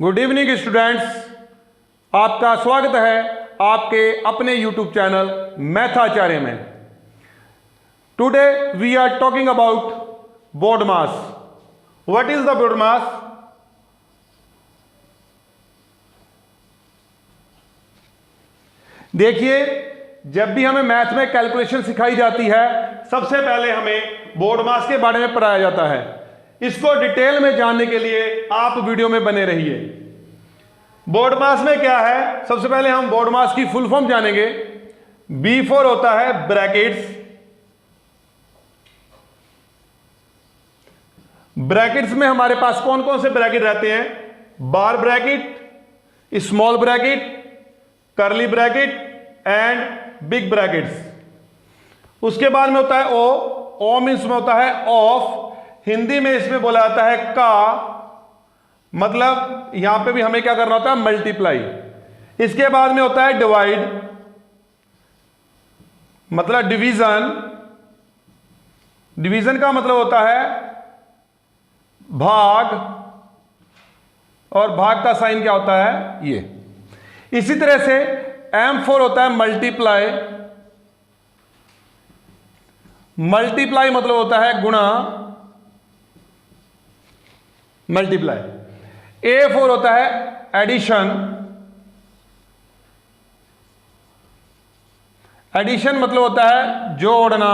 Good evening students, आपका स्वागत है आपके अपने यूट्यूब चैनल मैथाचार्य में। Today we are talking about BODMAS. What is the BODMAS? देखिए, जब भी हमें मैथ में कैलकुलेशन सिखाई जाती है, सबसे पहले हमें बोर्ड मास के बारे में पढ़ाया जाता है। इसको डिटेल में जानने के लिए आप वीडियो में बने रहिए। बोर्ड मास में क्या है, सबसे पहले हम बोर्ड मास की फुल फॉर्म जानेंगे। B4 होता है ब्रैकेट्स। ब्रैकेट्स में हमारे पास कौन कौन से ब्रैकेट रहते हैं? Bar bracket, small bracket, curly bracket and big brackets. उसके बाद में होता है ओ मीन्स में होता है ऑफ। हिंदी में इसमें बोला जाता है का, मतलब यहां पे भी हमें क्या करना होता है? मल्टीप्लाई। इसके बाद में होता है डिवाइड, मतलब डिवीजन। डिवीजन का मतलब होता है भाग, और भाग का साइन क्या होता है? ये। इसी तरह से M4 होता है मल्टीप्लाई। मल्टीप्लाई मतलब होता है गुणा, मल्टीप्लाई। A4 होता है एडिशन। एडिशन मतलब होता है जोड़ना,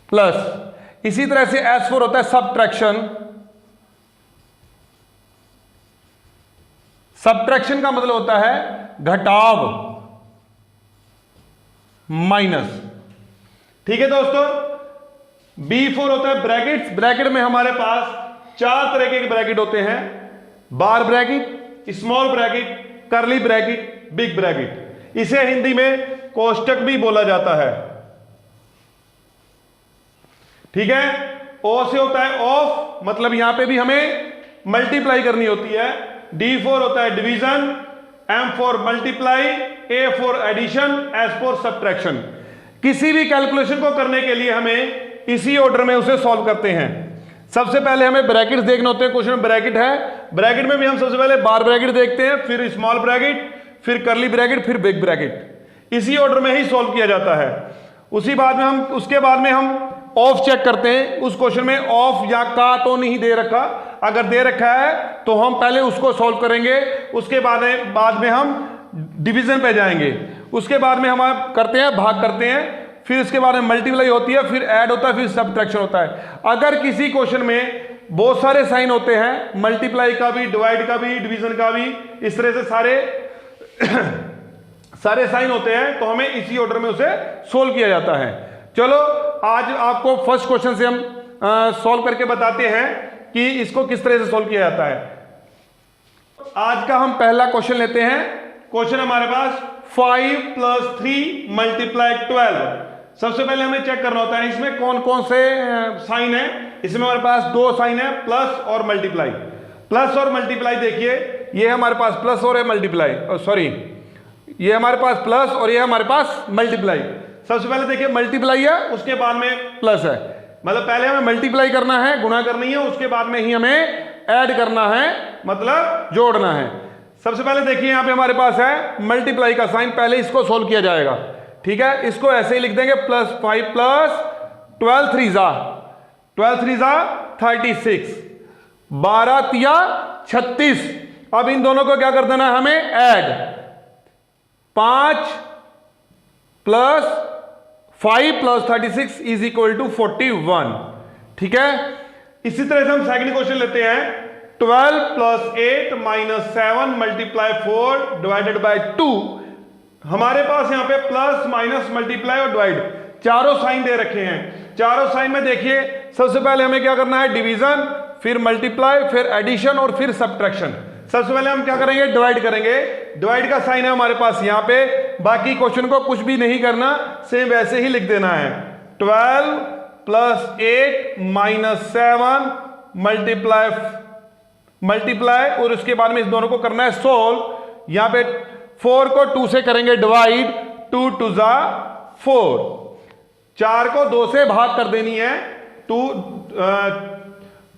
प्लस। इसी तरह से S4 होता है सब्ट्रैक्शन। सब्ट्रैक्शन का मतलब होता है घटाव, माइनस। ठीक है दोस्तों। B4 होता है ब्रैकेट्स। ब्रैकेट में हमारे पास चार तरह के ब्रैकेट होते हैं: bar bracket, small bracket, curly bracket, big bracket. इसे हिंदी में कोष्टक भी बोला जाता है। ठीक है। ओ से होता है ऑफ, मतलब यहां पे भी हमें मल्टीप्लाई करनी होती है। D4 होता है division, M4 multiply, A4 addition, S4 subtraction. किसी भी कैलकुलेशन को करने के लिए हमें इसी ऑर्डर में उसे सॉल्व करते हैं। सबसे पहले हमें ब्रैकेट्स देखने होते हैं। क्वेश्चन में ब्रैकेट है, ब्रैकेट में भी हम सबसे पहले बार ब्रैकेट देखते हैं, फिर स्मॉल ब्रैकेट, फिर कर्ली ब्रैकेट, फिर बिग ब्रैकेट। इसी ऑर्डर में ही सॉल्व किया जाता है। उसके बाद में हम ऑफ चेक करते हैं। उस क्वेश्चन में ऑफ या का तो नहीं दे रखा। अगर दे रखा है तो हम पहले उसको सॉल्व करेंगे, उसके बाद में हम डिवीजन पे जाएंगे। उसके बाद में हम करते हैं भाग करते हैं, फिर इसके बाद में मल्टीप्लाई होती है, फिर ऐड होता है, फिर सब्ट्रैक्शन होता है। अगर किसी क्वेश्चन में बहुत सारे साइन होते हैं, मल्टीप्लाई का भी, डिवाइड का भी, डिवीजन का भी, इस तरह से सारे साइन होते हैं, तो हमें इसी ऑर्डर में उसे सोल्व किया जाता है। चलो, आज आपको फर्स्ट क्वेश्चन से हम सॉल्व करके बताते हैं कि इसको किस तरह से सोल्व किया जाता है। आज का हम पहला क्वेश्चन लेते हैं। क्वेश्चन हमारे पास 5 + 3 × 12। सबसे पहले हमें चेक करना होता है इसमें कौन कौन से साइन है। इसमें हमारे पास दो साइन है, प्लस और मल्टीप्लाई। प्लस और मल्टीप्लाई देखिए, ये हमारे पास प्लस और है मल्टीप्लाई, सॉरी, ये हमारे पास प्लस और ये हमारे पास मल्टीप्लाई। सबसे पहले देखिए मल्टीप्लाई है, उसके बाद में प्लस है, मतलब पहले हमें मल्टीप्लाई करना है, गुणा करनी है, उसके बाद में ही हमें ऐड करना है, मतलब जोड़ना है। सबसे पहले देखिए यहां पे हमारे पास है मल्टीप्लाई का साइन, पहले इसको सोल्व किया जाएगा। ठीक है, इसको ऐसे ही लिख देंगे, +5 + 12 3 × 36, 12 तिया 36। अब इन दोनों को क्या कर देना है हमें? ऐड। 5 + 5 + 36 = 41। ठीक है। इसी तरह से हम सेकंड क्वेश्चन लेते हैं। 12 + 8 - 7 × 4 / 2। हमारे पास यहां पे प्लस, माइनस, मल्टीप्लाई और डिवाइड चारों साइन दे रखे हैं। चारों साइन में देखिए, सबसे पहले हमें क्या करना है? डिवीजन, फिर मल्टीप्लाई, फिर एडिशन और फिर सब्ट्रैक्शन। सबसे पहले हम क्या करेंगे? डिवाइड करेंगे। डिवाइड का साइन है हमारे पास यहां पे। बाकी क्वेश्चन को कुछ भी नहीं करना, सेम वैसे ही लिख देना है। 12 + 8 - 7 मल्टीप्लाई, और उसके बाद में इस दोनों को करना है सोल्व। यहां पे 4 को 2 से करेंगे डिवाइड, 2 × 2 = 4। 4 को 2 से भाग कर देनी है, 2 ×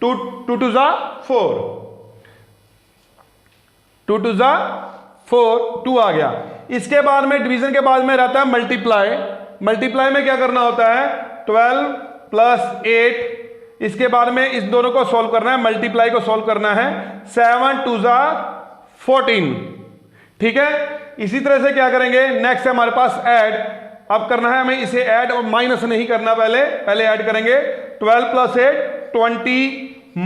2 = 4। 2 2 जा 4, 2 आ गया। इसके बाद में डिवीजन के बाद में रहता है मल्टीप्लाई। मल्टीप्लाई में क्या करना होता है, 12 प्लस 8। इसके बाद में इस दोनों को सॉल्व करना है, मल्टीप्लाई को सॉल्व करना है। 7 2 जा 14, ठीक है। इसी तरह से क्या करेंगे, नेक्स्ट है हमारे पास ऐड। अब करना है हमें इसे ऐड, और माइनस नहीं करना, पहले ऐड करेंगे। 12 प्लस 8 20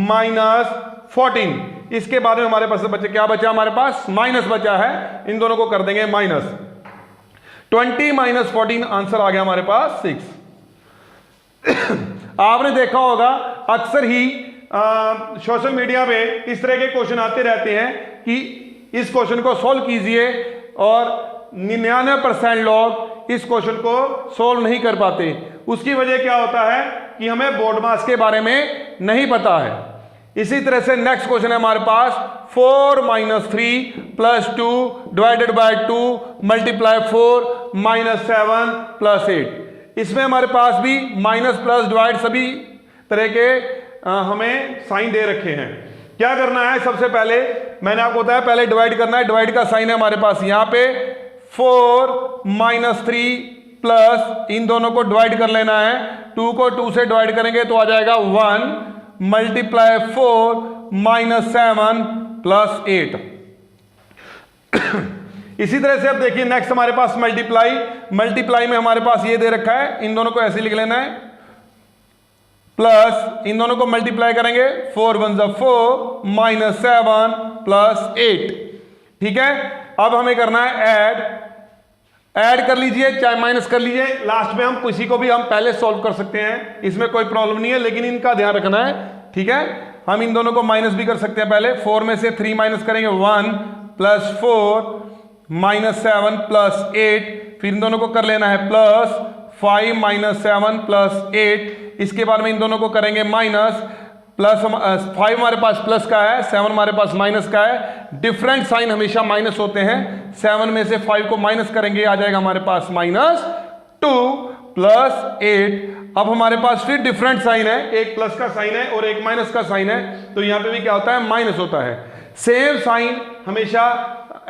माइनस 14। इसके बाद में हमारे पास बचे, क्या बचा हमारे पास, माइनस बचा है। इन दोनों को कर देंगे माइनस। 20 माइनस 14, आंसर आ गया हमारे पास 6। आपने देखा होगा अक्सर ही सोशल मीडिया पे इस तरह के क्वेश्चन आते रहते हैं कि इस क्वेश्चन को सॉल्व कीजिए, और 99% लोग इस क्वेश्चन को सॉल्व नहीं कर पाते। उसकी वजह क्या होता है कि हमें बोर्ड मास के बारे में नहीं पता है। इसी तरह से नेक्स्ट क्वेश्चन है हमारे पास 4 minus 3 plus 2 divided by 2 multiply 4 minus 7 plus 8। इसमें हमारे पास भी माइनस प्लस डिवाइड सभी तरह के हमें साइन दे रखे हैं। क्या करना है, सबसे पहले मैंने आपको बताया पहले डिवाइड करना है। डिवाइड का साइन है हमारे पास यहाँ पे 4 माइनस 3 प्लस, इन दोनों को डिवाइड कर लेना है। 2 को 2 से डिवाइड करेंगे तो आ जाएगा 1 मल्टीप्लाई 4 माइनस 7 प्लस 8। इसी तरह से अब देखिए नेक्स्ट हमारे पास मल्टीप्लाई। मल्टीप्लाई में हमारे पास ये दे रखा है, इन दोनों को ऐसे लिख लेना है, प्लस इन दोनों को मल्टीप्लाई करेंगे 4 1 जा 4 माइनस 7 प्लस 8, ठीक है। अब हमें करना है ऐड कर लीजिए चाहे माइनस कर लीजिए, लास्ट में हम किसी को भी हम पहले सॉल्व कर सकते हैं, इसमें कोई प्रॉब्लम नहीं है, लेकिन इनका ध्यान रखना है, ठीक है। हम इन दोनों को माइनस भी कर सकते हैं। पहले 4 में से 3 माइनस करेंगे 1 प्लस 4 माइनस 7 प्लस 8, फिर इन दोनों को कर लेना है प्लस 5 माइनस 7 प्लस 8। इसके बाद में इन दोनों को करेंगे माइनस, प्लस 5 हमारे पास प्लस का है, 7 हमारे पास माइनस का है। डिफरेंट साइन हमेशा माइनस होते हैं। 7 में से 5 को माइनस करेंगे, आ जाएगा हमारे पास माइनस 2 प्लस 8। अब हमारे पास फिर डिफरेंट साइन है, एक प्लस का साइन है और एक माइनस का साइन है, तो यहां पे भी क्या होता है, माइनस होता है। सेम साइन हमेशा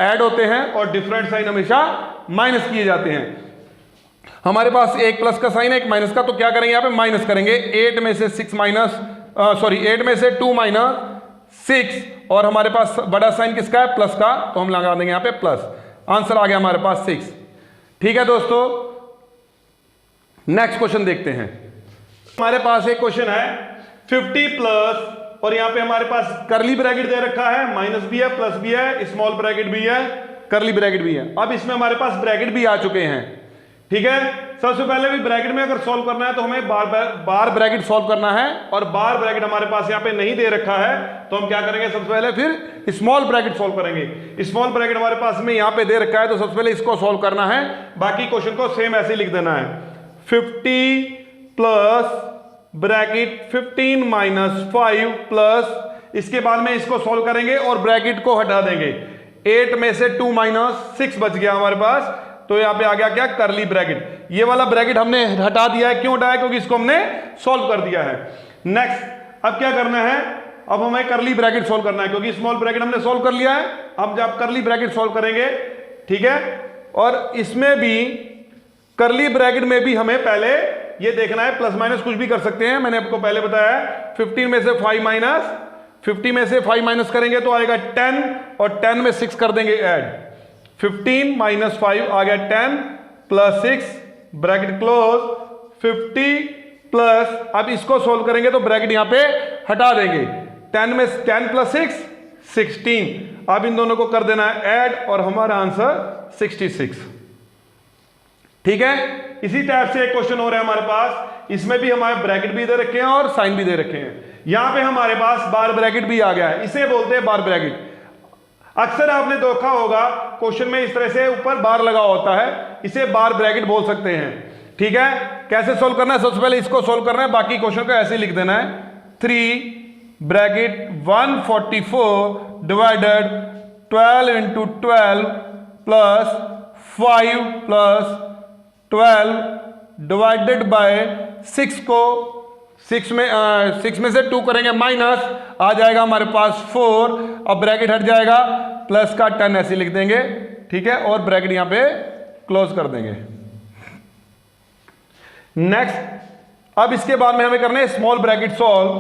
ऐड होते हैं और डिफरेंट साइन हमेशा माइनस किए जाते हैं। हमारे पास एक प्लस का साइन है एक माइनस का, तो क्या करेंगे, यहां पे माइनस करेंगे। 8 में से 6 माइनस 8 में से 2 माइनस 6, और हमारे पास बड़ा साइन किसका है, प्लस का, तो हम लगा देंगे यहां पे प्लस। आंसर आ गया हमारे पास 6, ठीक है दोस्तों। नेक्स्ट क्वेश्चन देखते हैं। हमारे पास एक क्वेश्चन है 50 प्लस, और यहां पे हमारे पास करली ब्रैकेट दे रखा है, माइनस भी है प्लस भी है, स्मॉल ब्रैकेट भी है, करली ब्रैकेट भी है। अब इसमें हमारे पास ब्रैकेट भी आ चुके हैं, ठीक है। सबसे पहले भी ब्रैकेट में अगर सॉल्व करना है तो हमें बार ब्रैकेट सॉल्व करना है, और बार ब्रैकेट हमारे पास यहाँ पे नहीं दे रखा है, तो हम क्या करेंगे, सबसे पहले फिर स्मॉल ब्रैकेट सॉल्व करेंगे। स्मॉल ब्रैकेट हमारे पास में यहाँ पे दे रखा है, तो सबसे पहले इसको सॉल्व करना है, बाकी क्वेश्चन को सेम ऐसे लिख देना है। 50 प्लस ब्रैकेट 15 माइनस 5 प्लस, इसके बाद में इसको सॉल्व करेंगे और ब्रैकेट को हटा देंगे। 8 में से 2 माइनस 6 बच गया हमारे पास, तो यहां पे आ गया क्या, करली ब्रैकेट। ये वाला ब्रैकेट हमने हटा दिया है, क्यों हटाया, क्योंकि इसको हमने सॉल्व कर दिया है। नेक्स्ट अब क्या करना है, अब हमें करली ब्रैकेट सॉल्व करना है, क्योंकि स्मॉल ब्रैकेट हमने सॉल्व कर लिया है। अब जब करली ब्रैकेट सॉल्व करेंगे, ठीक है, और इसमें भी करली ब्रैकेट में भी हमें पहले ये देखना है, प्लस माइनस कुछ भी कर सकते हैं, मैंने आपको पहले बताया है। 15 में से 5 माइनस, 50 में से 5 माइनस करेंगे तो आएगा 10, और 10 में 6 कर देंगे ऐड। 15 माइनस 5 आ गया 10 प्लस 6 ब्रैकेट क्लोज। 50 प्लस, अब इसको सोल्व करेंगे तो ब्रैकेट यहां पे हटा देंगे। 10 में 10 प्लस 6 16। अब इन दोनों को कर देना है ऐड, और हमारा आंसर 66, ठीक है। इसी टाइप से एक क्वेश्चन हो रहा है हमारे पास, इसमें भी हमारे ब्रैकेट भी दे रखे हैं और साइन भी दे रखे हैं। यहां पे हमारे पास बार ब्रैकेट भी आ गया है, इसे बोलते हैं बार ब्रैकेट। अक्सर आपने देखा होगा क्वेश्चन में इस तरह से ऊपर बार लगा होता है, इसे बार ब्रैकेट बोल सकते हैं, ठीक है। कैसे सोल्व करना है, सबसे पहले इसको सोल्व करना है, बाकी क्वेश्चन को ऐसे लिख देना है। 3 bracket 144 divided 12 into 12 plus 5 plus 12 divided by 6 को 6 में से 2 करेंगे माइनस, आ जाएगा हमारे पास 4। अब ब्रैकेट हट जाएगा, प्लस का 10 ऐसे लिख देंगे, ठीक है, और ब्रैकेट यहां पे क्लोज कर देंगे। नेक्स्ट, अब इसके बाद में हमें करना है small bracket solve.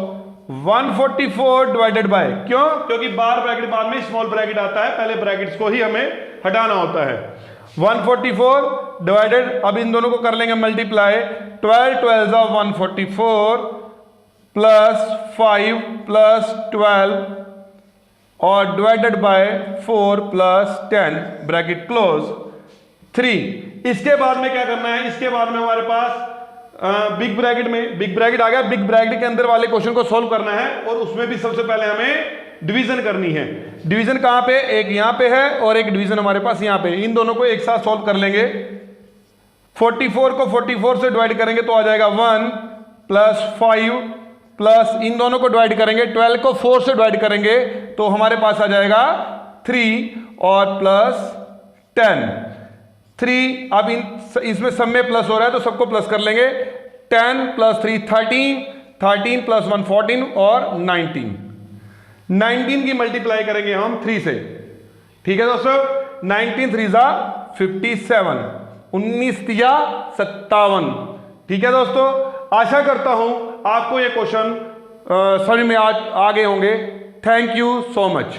144 divided by, क्यों? क्योंकि बार ब्रैकेट बाद में स्मॉल ब्रैकेट आता है, पहले ब्रैकेट्स को ही हमें हटाना होता है। 144 डिवाइडेड, अब इन दोनों को कर लेंगे मल्टीप्लाई। 12 12 144 प्लस 5 प्लस 12 और divided by 4 plus 10 bracket close 3। इसके बाद में क्या करना है? इसके बाद में हमारे पास बिग ब्रैकेट में, बिग ब्रैकेट आ गया, बिग ब्रैकेट के अंदर वाले क्वेश्चन को सॉल्व करना है और उसमें भी सबसे पहले हमें डिवीजन करनी है। डिवीजन कहां पे? एक यहां पे है और एक डिवीजन हमारे पास यहां पे। इन दोनों को एक साथ सॉल्व कर लेंगे। 44 को 44 से डिवाइड करेंगे तो आ जाएगा 1 प्लस 5 प्लस, इन दोनों को डिवाइड करेंगे, 12 को 4 से डिवाइड करेंगे तो हमारे पास आ जाएगा 3 और प्लस 10 3। अब इसमें सब में प्लस हो रहा है तो सबको प्लस कर लेंगे। 10 प्लस 3 13, 13 प्लस 1 14 और 19 की मल्टीप्लाई करेंगे हम 3 से, ठीक है दोस्तों। 19 3 जा 57, 19 तिया 57, ठीक है दोस्तों। आशा करता हूं आपको ये क्वेश्चन समझ में आ गए होंगे। Thank you so much.